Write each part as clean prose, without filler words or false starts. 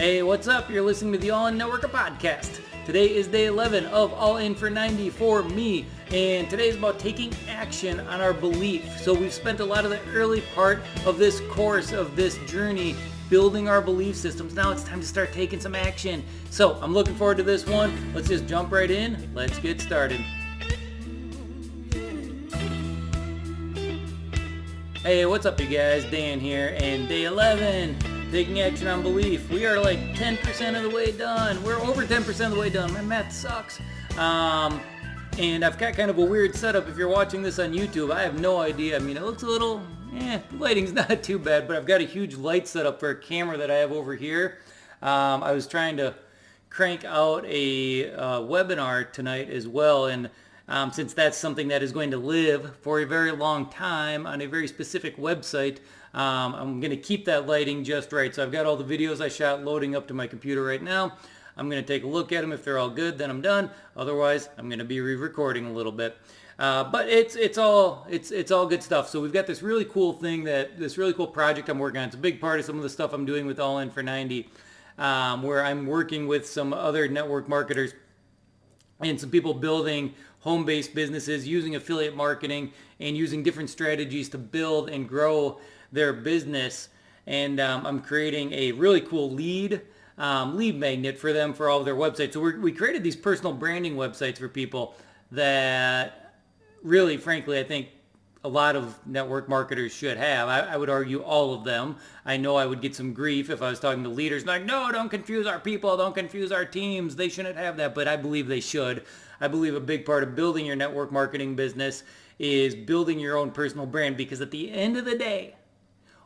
Hey, what's up? You're listening to the All In Networker podcast. Today is day 11 of All In for 90 for me, and today is about taking action on our belief. So we've spent a lot of the early part of this course, of this journey, building our belief systems. Now it's time to start taking some action. So I'm looking forward to this one. Let's just jump right in. Let's get started. Hey, what's up you guys? Dan here, and day 11. Taking action on belief. We are like 10% of the way done. We're over 10% of the way done. My math sucks. And I've got kind of a weird setup. If you're watching this on YouTube, I have no idea. I mean, it looks a little, the lighting's not too bad, but I've got a huge light setup for a camera that I have over here. I was trying to crank out a webinar tonight as well, and since that's something that is going to live for a very long time on a very specific website, I'm going to keep that lighting just right. So I've got all the videos I shot loading up to my computer right now. I'm going to take a look at them. If they're all good, then I'm done. Otherwise, I'm going to be re-recording a little bit. But it's all good stuff. So we've got this really cool thing, this really cool project I'm working on. It's a big part of some of the stuff I'm doing with All In for 90, where I'm working with some other network marketers and some people building home-based businesses using affiliate marketing and using different strategies to build and grow their business. And I'm creating a really cool lead magnet for them for all of their websites. So we created these personal branding websites for people that really, frankly, I think a lot of network marketers should have. I would argue all of them. I know I would get some grief if I was talking to leaders like, no, don't confuse our people, don't confuse our teams. They shouldn't have that, but I believe they should. I believe a big part of building your network marketing business is building your own personal brand, because at the end of the day,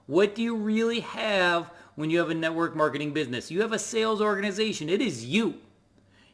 what do you really have when you have a network marketing business? You have a sales organization. It is you.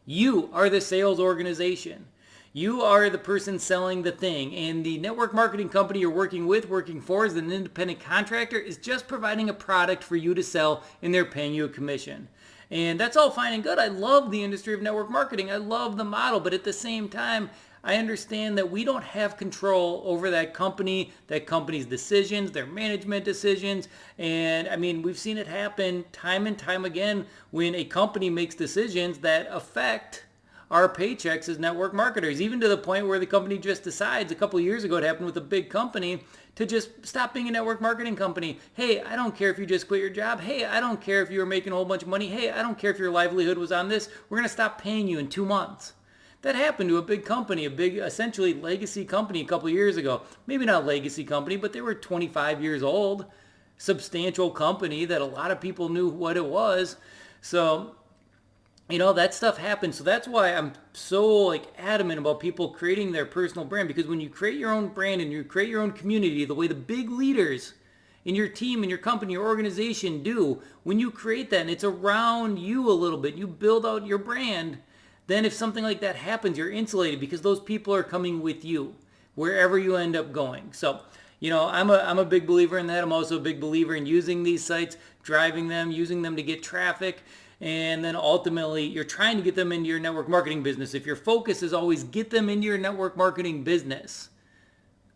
You are the sales organization. You are the person selling the thing, and the network marketing company you're working for as an independent contractor is just providing a product for you to sell, and they're paying you a commission. And that's all fine and good. I love the industry of network marketing. I love the model, but at the same time, I understand that we don't have control over that company's decisions, their management decisions. And I mean, we've seen it happen time and time again when a company makes decisions that affect our paychecks as network marketers, even to the point where the company just decides, a couple of years ago it happened with a big company, to just stop being a network marketing company. Hey, I don't care if you just quit your job. Hey, I don't care if you were making a whole bunch of money. Hey, I don't care if your livelihood was on this. We're going to stop paying you in 2 months. That happened to a big company, a big, essentially legacy company a couple of years ago. Maybe not legacy company, but they were 25 years old. Substantial company that a lot of people knew what it was. So, that stuff happens. So that's why I'm so adamant about people creating their personal brand, because when you create your own brand and you create your own community, the way the big leaders in your team, in your company, your organization do, when you create that and it's around you a little bit, you build out your brand, then if something like that happens, you're insulated because those people are coming with you wherever you end up going. So, I'm a big believer in that. I'm also a big believer in using these sites, driving them, using them to get traffic. And then ultimately, you're trying to get them into your network marketing business. If your focus is always get them into your network marketing business,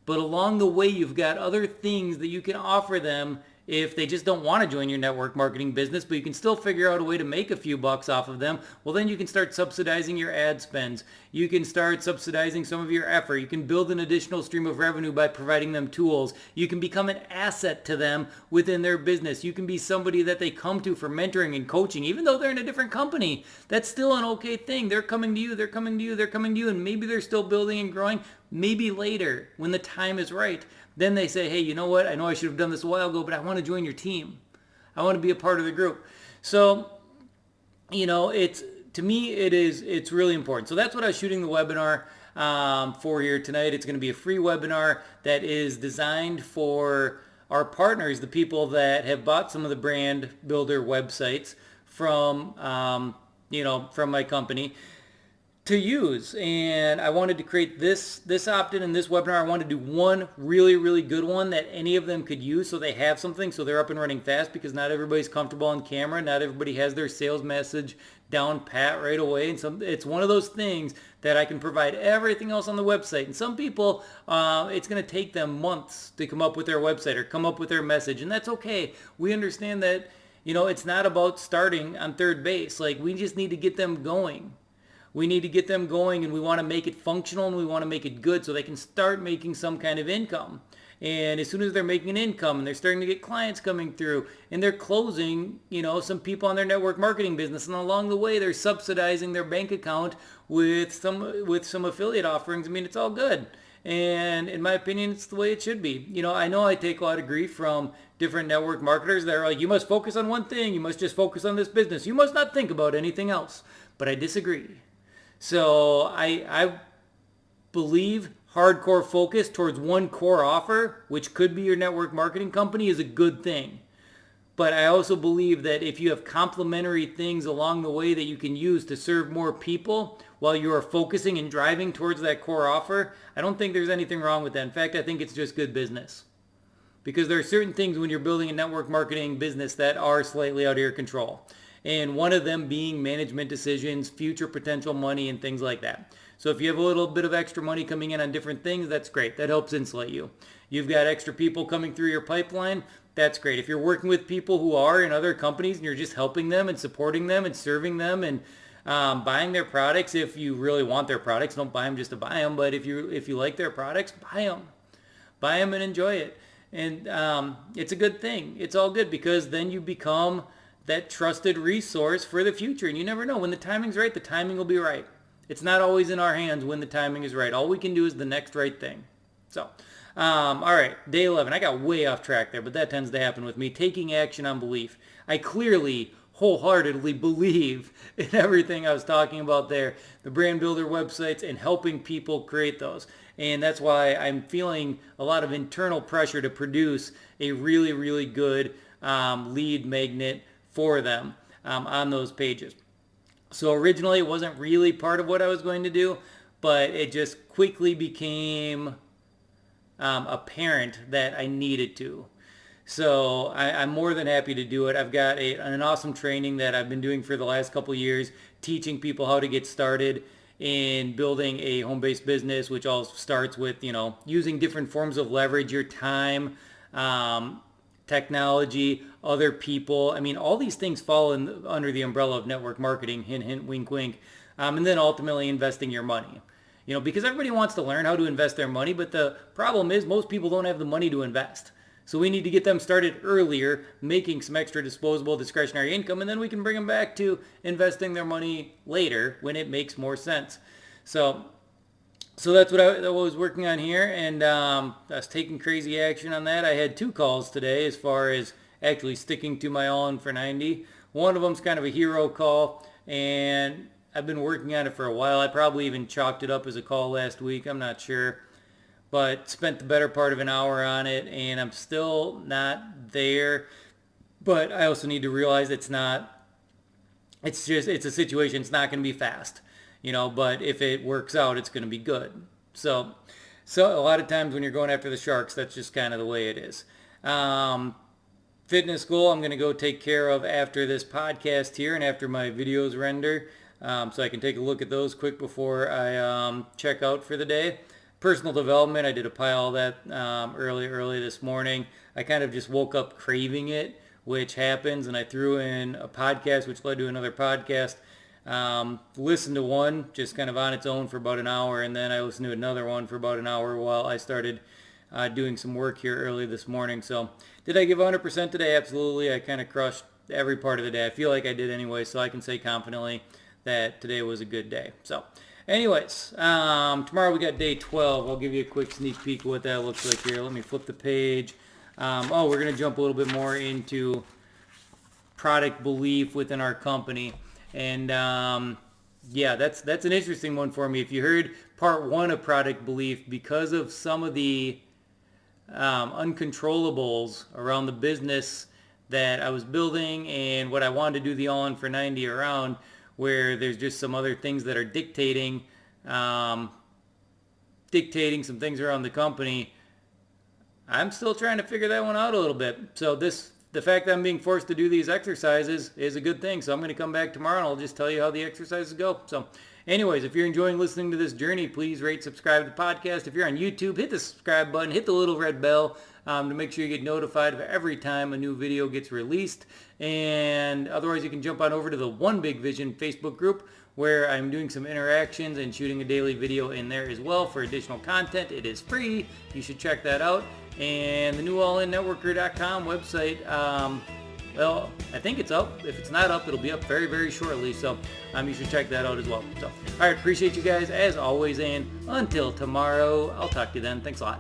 but along the way, you've got other things that you can offer them if they just don't want to join your network marketing business, but you can still figure out a way to make a few bucks off of them, well, then you can start subsidizing your ad spends. You can start subsidizing some of your effort. You can build an additional stream of revenue by providing them tools. You can become an asset to them within their business. You can be somebody that they come to for mentoring and coaching, even though they're in a different company. That's still an okay thing. They're coming to you, and maybe they're still building and growing. Maybe later, when the time is right, then they say, hey, you know what? I know I should have done this a while ago, but I want to join your team. I want to be a part of the group. So, to me, it's really important. So that's what I was shooting the webinar for here tonight. It's going to be a free webinar that is designed for our partners, the people that have bought some of the brand builder websites from my company, to use. And I wanted to create this opt-in and this webinar. I wanted to do one really, really good one that any of them could use, so they have something, so they're up and running fast, because not everybody's comfortable on camera. Not everybody has their sales message down pat right away. And it's one of those things that I can provide everything else on the website. And some people, it's going to take them months to come up with their website or come up with their message. And that's okay. We understand that It's not about starting on third base. Like, we just need to get them going. We need to get them going, and we want to make it functional, and we want to make it good so they can start making some kind of income. And as soon as they're making an income and they're starting to get clients coming through and they're closing, some people on their network marketing business, and along the way they're subsidizing their bank account with some affiliate offerings. I mean, it's all good. And in my opinion, it's the way it should be. I know I take a lot of grief from different network marketers that are like, you must focus on one thing. You must just focus on this business. You must not think about anything else. But I disagree. So I believe hardcore focus towards one core offer, which could be your network marketing company, is a good thing. But I also believe that if you have complementary things along the way that you can use to serve more people while you are focusing and driving towards that core offer, I don't think there's anything wrong with that. In fact, I think it's just good business. Because there are certain things when you're building a network marketing business that are slightly out of your control. And one of them being management decisions, future potential money, and things like that. So if you have a little bit of extra money coming in on different things, that's great. That helps insulate you. You've got extra people coming through your pipeline, that's great. If you're working with people who are in other companies and you're just helping them and supporting them and serving them and buying their products, if you really want their products, don't buy them just to buy them. But if you like their products, buy them and enjoy it. And it's a good thing. It's all good because then you become that trusted resource for the future. And you never know. When the timing's right, the timing will be right. It's not always in our hands when the timing is right. All we can do is the next right thing. So, all right, day 11. I got way off track there, but that tends to happen with me. Taking action on belief. I clearly, wholeheartedly believe in everything I was talking about there, the brand builder websites and helping people create those. And that's why I'm feeling a lot of internal pressure to produce a really, really good lead magnet for them on those pages. So originally it wasn't really part of what I was going to do, but it just quickly became apparent that I needed to. So I'm more than happy to do it. I've got an awesome training that I've been doing for the last couple of years, teaching people how to get started in building a home-based business, which all starts with, using different forms of leverage, your time, technology, other people. I mean, all these things fall under the umbrella of network marketing, hint, hint, wink, wink, and then ultimately investing your money. Because everybody wants to learn how to invest their money, but the problem is most people don't have the money to invest. So we need to get them started earlier, making some extra disposable discretionary income, and then we can bring them back to investing their money later when it makes more sense. So that's what I was working on here, and I was taking crazy action on that. I had 2 calls today as far as actually sticking to my all-in for 90. One of them's kind of a hero call, and I've been working on it for a while. I probably even chalked it up as a call last week. I'm not sure. But spent the better part of an hour on it, and I'm still not there. But I also need to realize it's a situation. It's not going to be fast, but if it works out, it's going to be good. So a lot of times when you're going after the sharks, that's just kind of the way it is. Fitness goal, I'm going to go take care of after this podcast here and after my videos render, so I can take a look at those quick before I check out for the day. Personal development, I did a pile of that early this morning. I kind of just woke up craving it, which happens, and I threw in a podcast, which led to another podcast. Listened to one just kind of on its own for about an hour, and then I listened to another one for about an hour while I started doing some work here early this morning. So did I give 100% today? Absolutely. I kind of crushed every part of the day. I feel like I did anyway, so I can say confidently that today was a good day. So anyways, tomorrow we got day 12. I'll give you a quick sneak peek of what that looks like here. Let me flip the page. We're going to jump a little bit more into product belief within our company. And that's an interesting one for me. If you heard part 1 of product belief, because of some of the uncontrollables around the business that I was building and what I wanted to do the all-in for 90 around, where there's just some other things that are dictating some things around the company. I'm still trying to figure that one out a little bit. So the fact that I'm being forced to do these exercises is a good thing. So I'm going to come back tomorrow and I'll just tell you how the exercises go. So anyways, if you're enjoying listening to this journey, please rate, subscribe to the podcast. If you're on YouTube, hit the subscribe button, hit the little red bell. to make sure you get notified of every time a new video gets released. And otherwise, you can jump on over to the One Big Vision Facebook group, where I'm doing some interactions and shooting a daily video in there as well for additional content. It is free. You should check that out. And the new allinnetworker.com website, well, I think it's up. If it's not up, it'll be up very, very shortly. So you should check that out as well. So, all right, appreciate you guys as always. And until tomorrow, I'll talk to you then. Thanks a lot.